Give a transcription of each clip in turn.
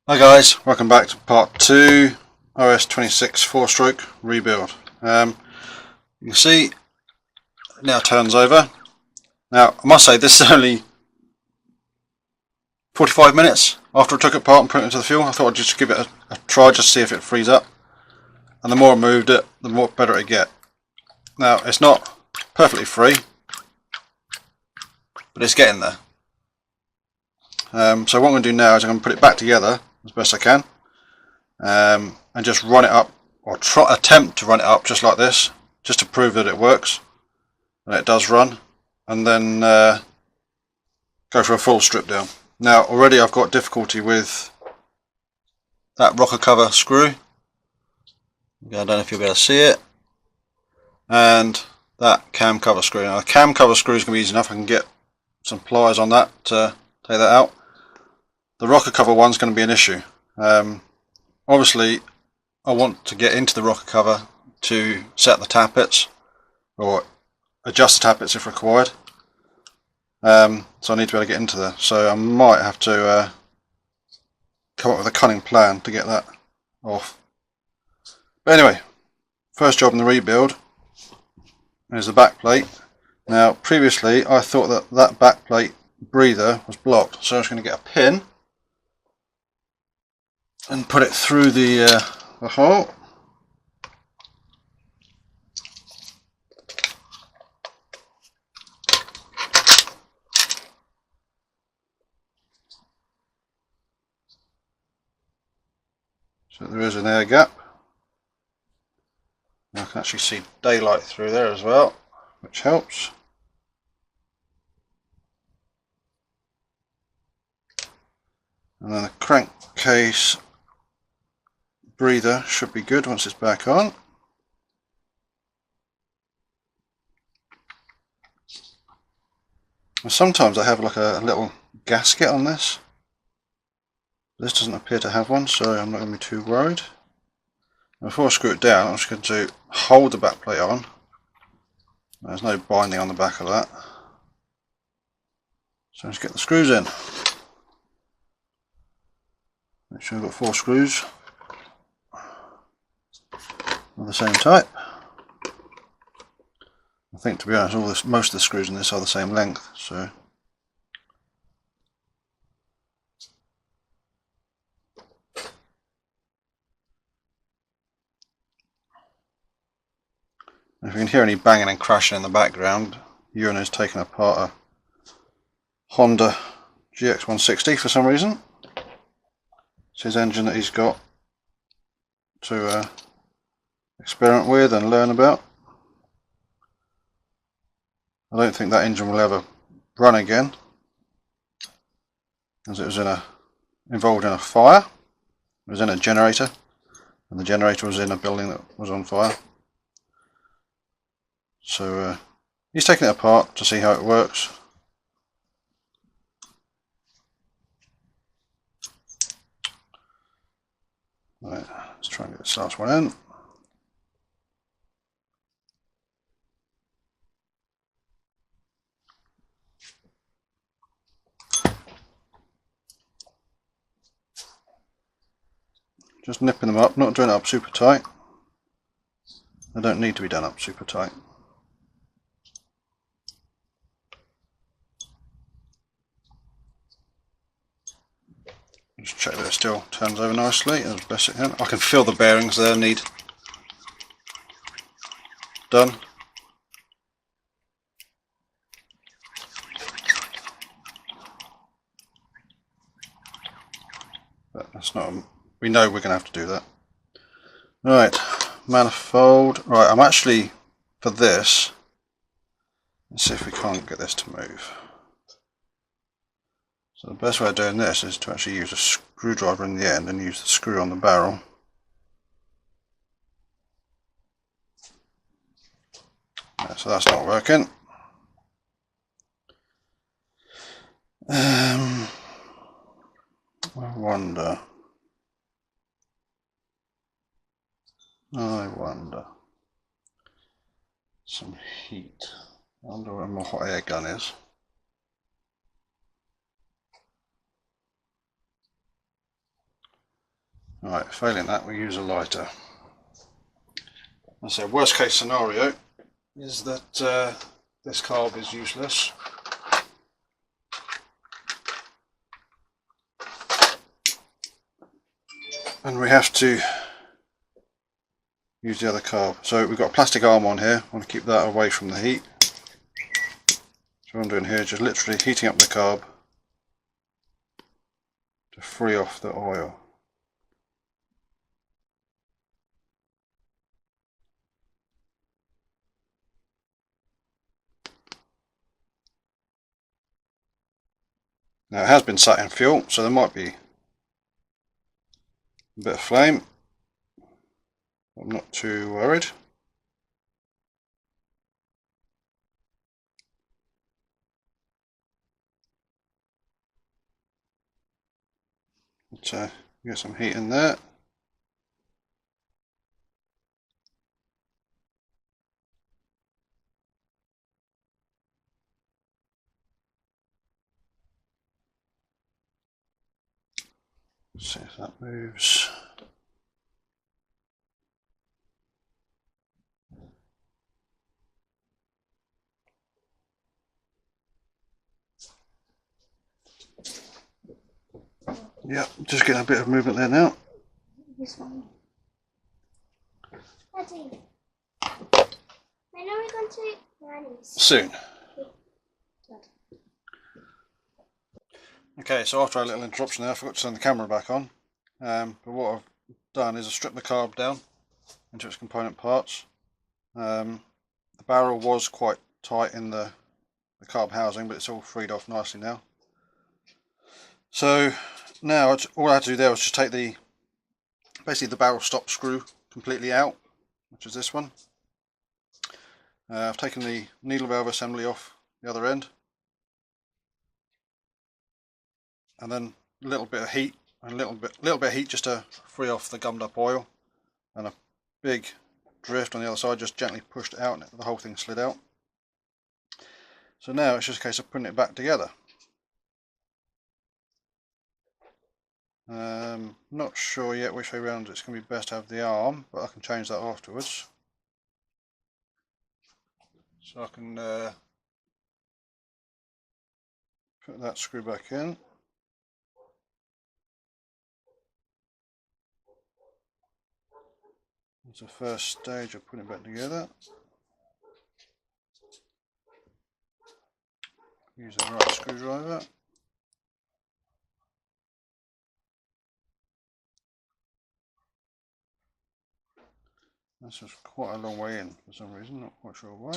Hi guys, welcome back to part 2 OS26 4-stroke rebuild. You can see it now turns over. Now I must say this is only 45 minutes after I took it apart and put it into the fuel. I thought I'd just give it a try just to see if it frees up, and the more I moved it the more better it get. Now it's not perfectly free, but it's getting there. So what I'm going to do now is I'm going to put it back together as best I can, and just run it up, or attempt to run it up just like this, just to prove that it works and it does run, and then go for a full strip down. Now already I've got difficulty with that rocker cover screw. I don't know if you'll be able to see it, and that cam cover screw. Now the cam cover screw is going to be easy enough. I can get some pliers on that to take that out. The rocker cover one's going to be an issue. Obviously I want to get into the rocker cover to set the tappets or adjust the tappets if required. So I need to be able to get into there. So I might have to come up with a cunning plan to get that off. But anyway, first job in the rebuild is the back plate. Now previously I thought that that back plate breather was blocked, so I'm just going to get a pin and put it through the hole. So there is an air gap. I can actually see daylight through there as well, which helps. And then the crankcase breather should be good once it's back on. And sometimes I have like a little gasket on this. This doesn't appear to have one, so I'm not going to be too worried. And before I screw it down, I'm just going to hold the back plate on. There's no binding on the back of that. So let's get the screws in. Make sure I've got 4 screws of the same type. I think, to be honest, most of the screws in this are the same length, so if you can hear any banging and crashing in the background, Ewan is taking apart a Honda GX160 for some reason. It's his engine that he's got to experiment with and learn about. I don't think that engine will ever run again, as it was involved in a fire. It was in a generator, and the generator was in a building that was on fire. So he's taking it apart to see how it works. Right, let's try and get this last one in. Just nipping them up, not doing it up super tight. They don't need to be done up super tight. Just check that it still turns over nicely as best it can. I can feel the bearings there need done. But that's not, we know we're going to have to do that. Right, manifold. Right, I'm actually, for this, let's see if we can't get this to move. So the best way of doing this is to actually use a screwdriver in the end and use the screw on the barrel. Yeah, so that's not working. I wonder. Some heat. I wonder where my hot air gun is. Right, failing that we use a lighter. So worst case scenario is that this carb is useless. And we have to use the other carb. So we've got a plastic arm on here. I want to keep that away from the heat. So what I'm doing here is just literally heating up the carb to free off the oil. Now it has been sat in fuel, so there might be a bit of flame. I'm not too worried. But get some heat in there. See if that moves. Yeah, just getting a bit of movement there now. This one. Daddy, when are we going to Granny's? Soon. Okay, so after a little interruption there, I forgot to turn the camera back on. But what I've done is I've stripped the carb down into its component parts. The barrel was quite tight in the carb housing, but it's all freed off nicely now. So now all I had to do there was just take basically the barrel stop screw completely out, which is this one. I've taken the needle valve assembly off the other end, and then a little bit of heat, and a little bit of heat just to free off the gummed up oil, and a big drift on the other side, just gently pushed out and the whole thing slid out. So now it's just a case of putting it back together. Not sure yet which way around it's going to be best to have the arm, but I can change that afterwards. So I can put that screw back in. That's the first stage of putting it back together. Use the right screwdriver. That's just quite a long way in for some reason, not quite sure why.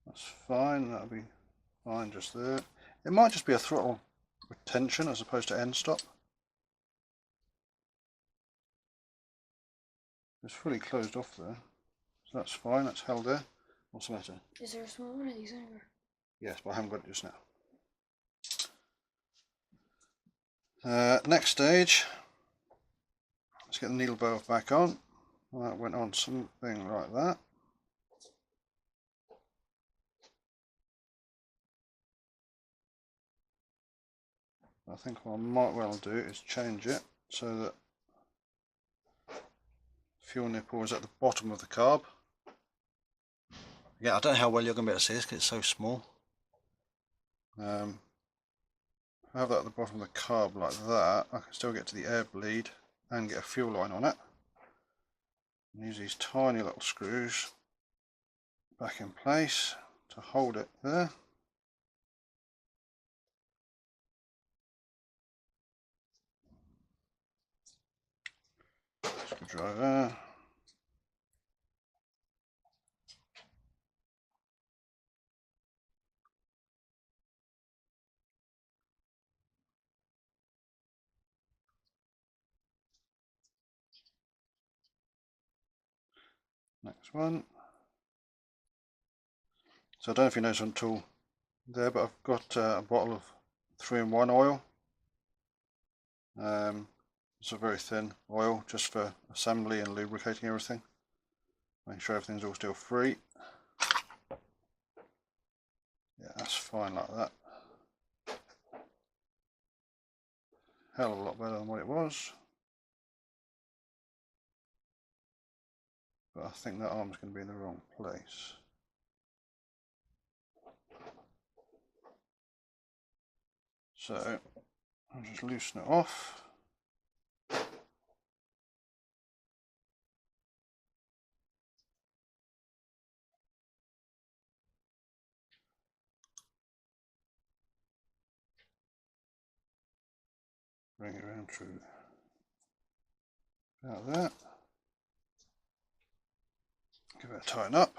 That's fine, that'll be fine just there. It might just be a throttle retention as opposed to end stop. It's fully closed off there, so that's fine, that's held there. What's the matter? Is there a small one of these anywhere? Yes, but I haven't got it just now. Next stage, let's get the needle valve back on. Well, that went on something like that. I think what I might well do is change it so that fuel nipple is at the bottom of the carb. Yeah, I don't know how well you're going to be able to see this because it's so small. If I have that at the bottom of the carb like that, I can still get to the air bleed and get a fuel line on it. And use these tiny little screws back in place to hold it there. Screwdriver. Next one. So I don't know if you noticed until there, but I've got a bottle of 3-in-1 oil. There's It's a very thin oil just for assembly and lubricating everything. Make sure everything's all still free. Yeah, that's fine like that. Hell of a lot better than what it was. But I think that arm's going to be in the wrong place. So I'll just loosen it off. Bring it around through about that. Give it a tighten up.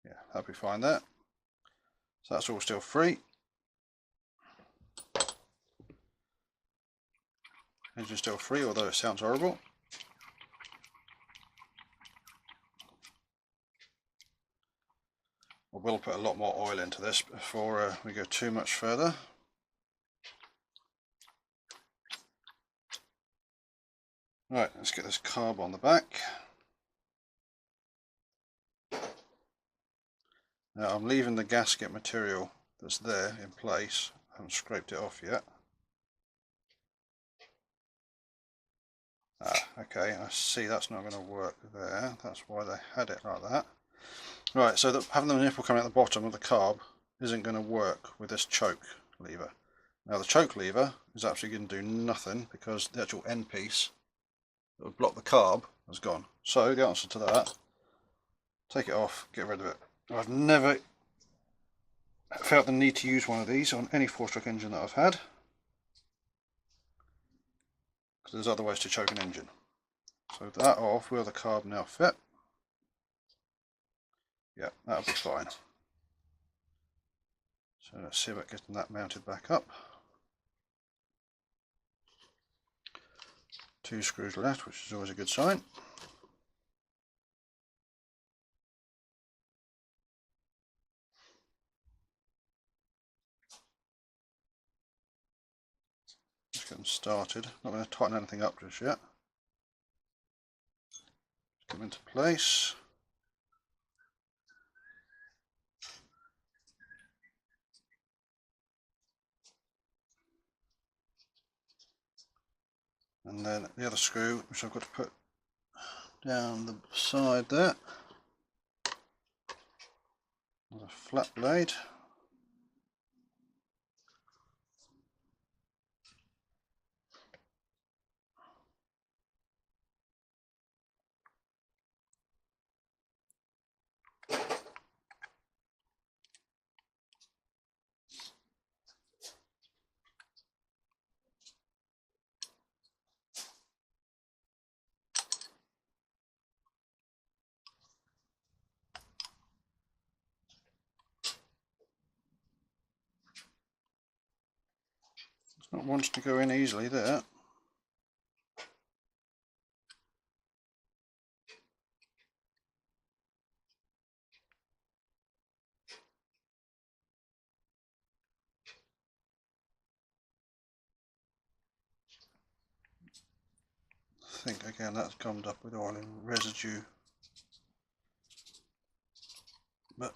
Yeah, that'll be fine there. So that's all still free. Engine's still free, although it sounds horrible. I will put a lot more oil into this before we go too much further. Right, let's get this carb on the back. Now I'm leaving the gasket material that's there in place. I haven't scraped it off yet. Okay, I see that's not going to work there. That's why they had it like that. Right, so having the nipple coming out the bottom of the carb isn't going to work with this choke lever. Now the choke lever is actually going to do nothing because the actual end piece that would block the carb has gone. So the answer to that, take it off, get rid of it. I've never felt the need to use one of these on any 4-stroke engine that I've had, because there's other ways to choke an engine. So with that off, will the carb now fit? Yeah, that'll be fine. So let's see about getting that mounted back up. 2 screws left, which is always a good sign. Let's get them started. Not going to tighten anything up just yet. Just get them into place. And then the other screw, which I've got to put down the side there, with a flat blade. It's not wanting to go in easily there. I think again that's gummed up with oil and residue, but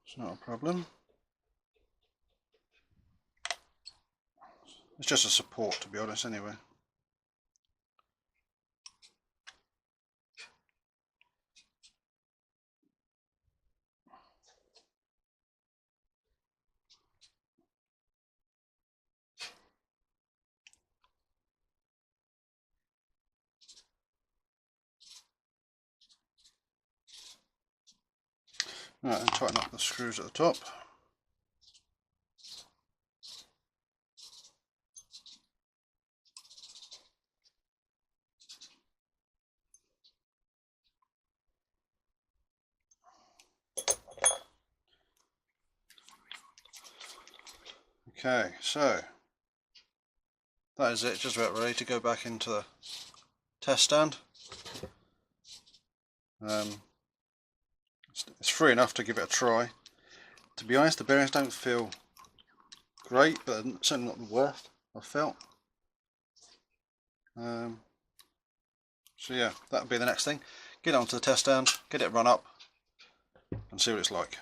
it's not a problem. It's just a support, to be honest, anyway. Right, and tighten up the screws at the top. Okay, so that is it, just about ready to go back into the test stand. It's free enough to give it a try. To be honest, the bearings don't feel great, but certainly not the worst I've felt. So yeah, that would be the next thing. Get it onto the test stand, get it run up, and see what it's like.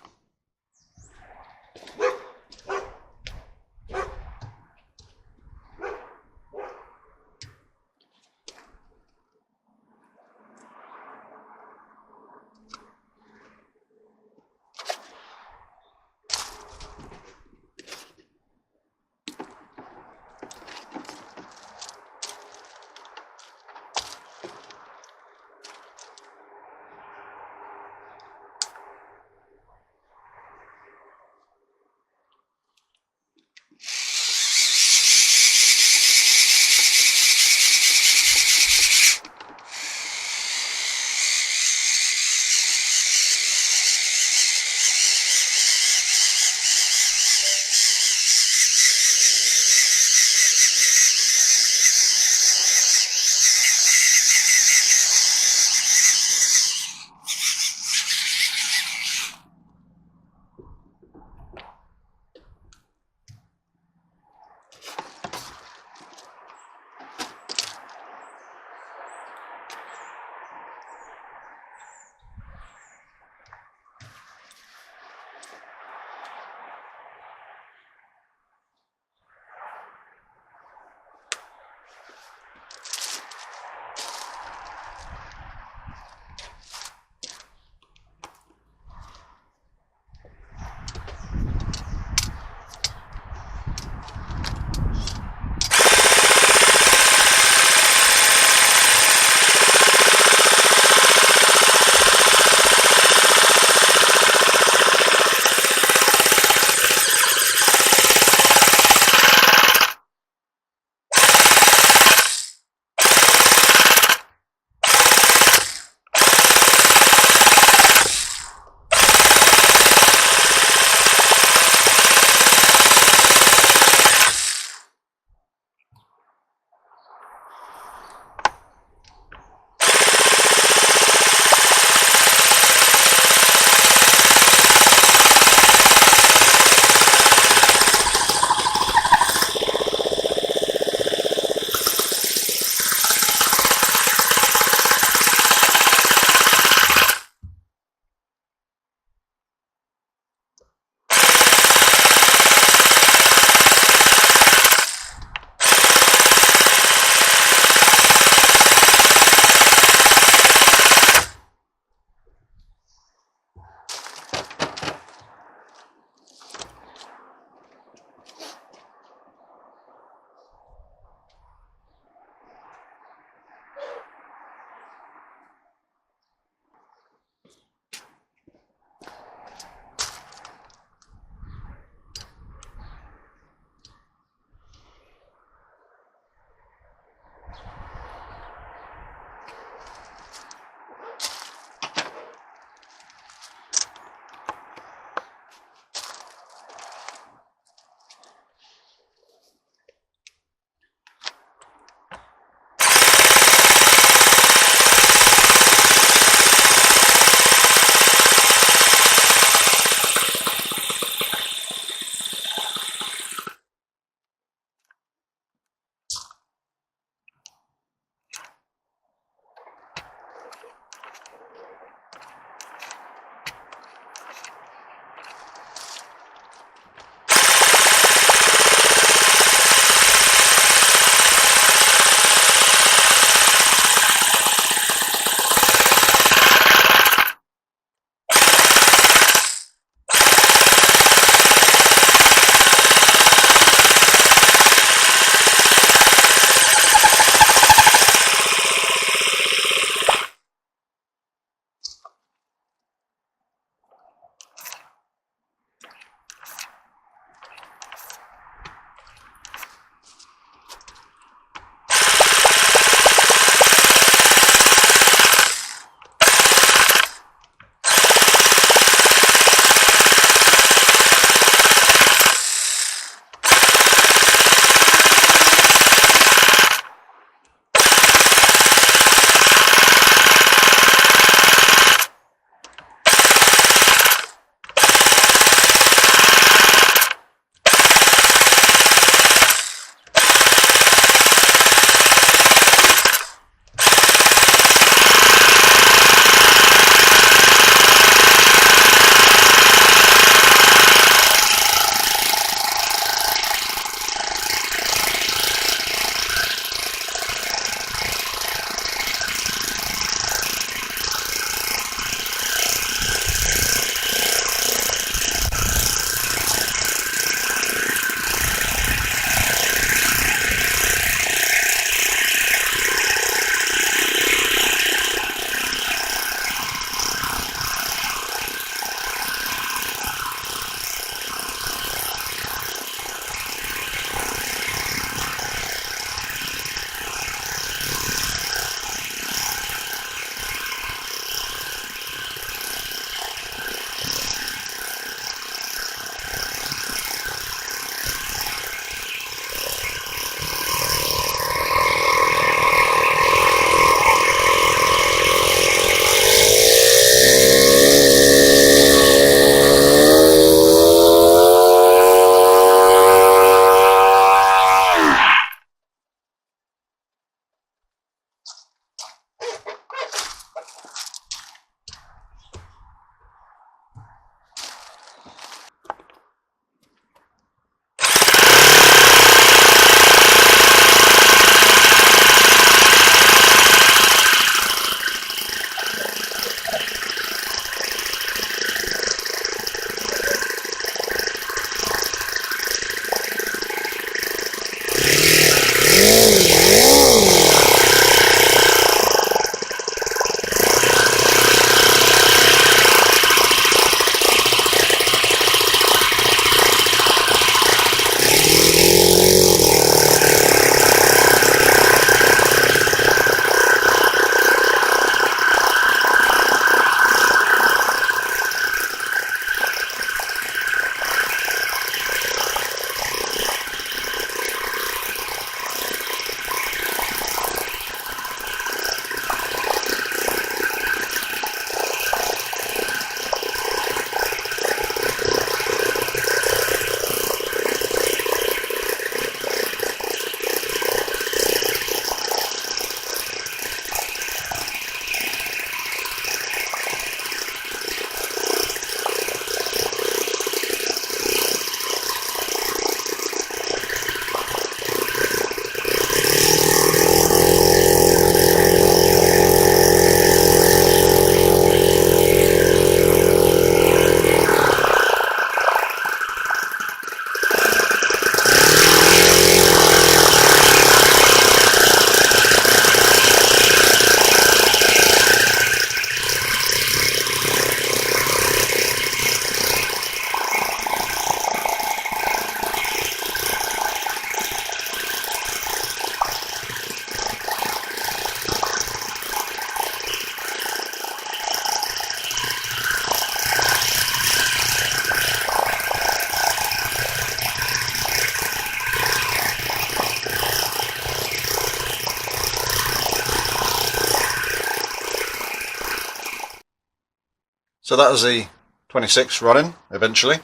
So that was the 26 running eventually.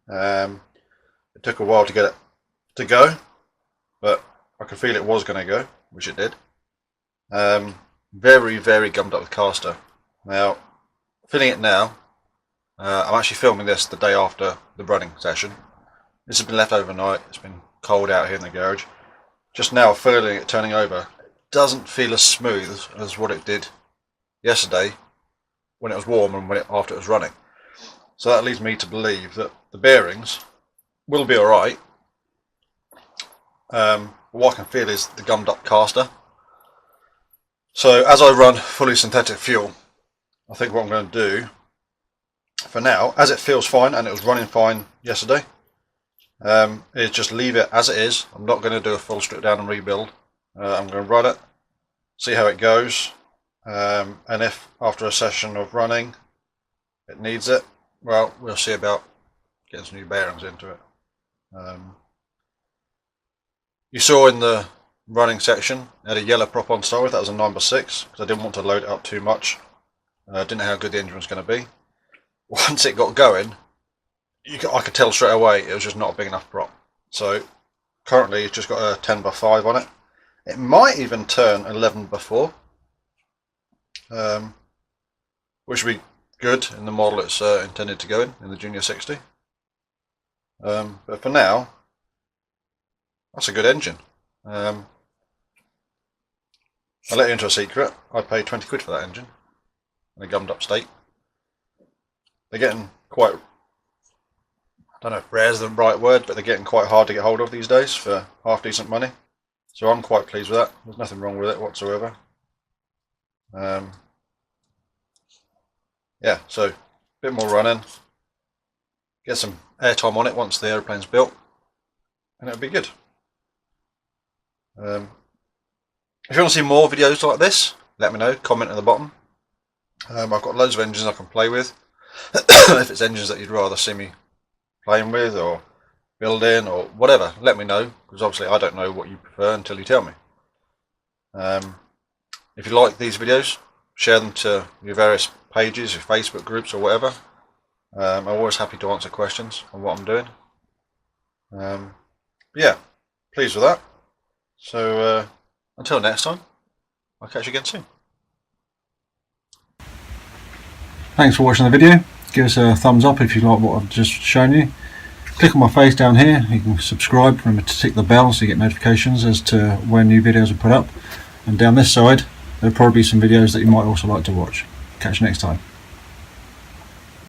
It took a while to get it to go, but I could feel it was going to go, which it did. Very, very gummed up with caster. Now, filling it now. I'm actually filming this the day after the running session. This has been left overnight. It's been cold out here in the garage. Just now, filling it, turning over, it doesn't feel as smooth as what it did yesterday when it was warm and after it was running. So that leads me to believe that the bearings will be alright. What I can feel is the gummed up caster. So as I run fully synthetic fuel, I think what I'm going to do for now, as it feels fine and it was running fine yesterday, is just leave it as it is. I'm not going to do a full strip down and rebuild. I'm going to run it, see how it goes, and if after a session of running it needs it, well, we'll see about getting some new bearings into it. You saw in the running section I had a yellow prop on start with. That was a 9x6 because I didn't want to load it up too much. Didn't know how good the engine was going to be. Once it got going, I could tell straight away it was just not a big enough prop. So currently it's just got a 10x5 on it. It might even turn 11x4, which would be good in the model it's intended to go in the Junior 60. But for now, that's a good engine. I'll let you into a secret. I paid 20 quid for that engine in a gummed up state. They're getting quite, I don't know if rare is the right word, but they're getting quite hard to get hold of these days for half decent money. So I'm quite pleased with that. There's nothing wrong with it whatsoever. Yeah, so a bit more running. Get some airtime on it once the aeroplane's built, and it'll be good. If you want to see more videos like this, let me know, comment at the bottom. I've got loads of engines I can play with. If it's engines that you'd rather see me playing with or building or whatever, let me know, because obviously I don't know what you prefer until you tell me. If you like these videos, share them to your various pages, your Facebook groups or whatever. I'm always happy to answer questions on what I'm doing. Yeah, pleased with that. So until next time, I'll catch you again soon. Thanks for watching the video. Give us a thumbs up if you like what I've just shown you. Click on my face down here. You can subscribe. Remember to tick the bell so you get notifications as to when new videos are put up. And down this side, there'll probably be some videos that you might also like to watch. Catch you next time.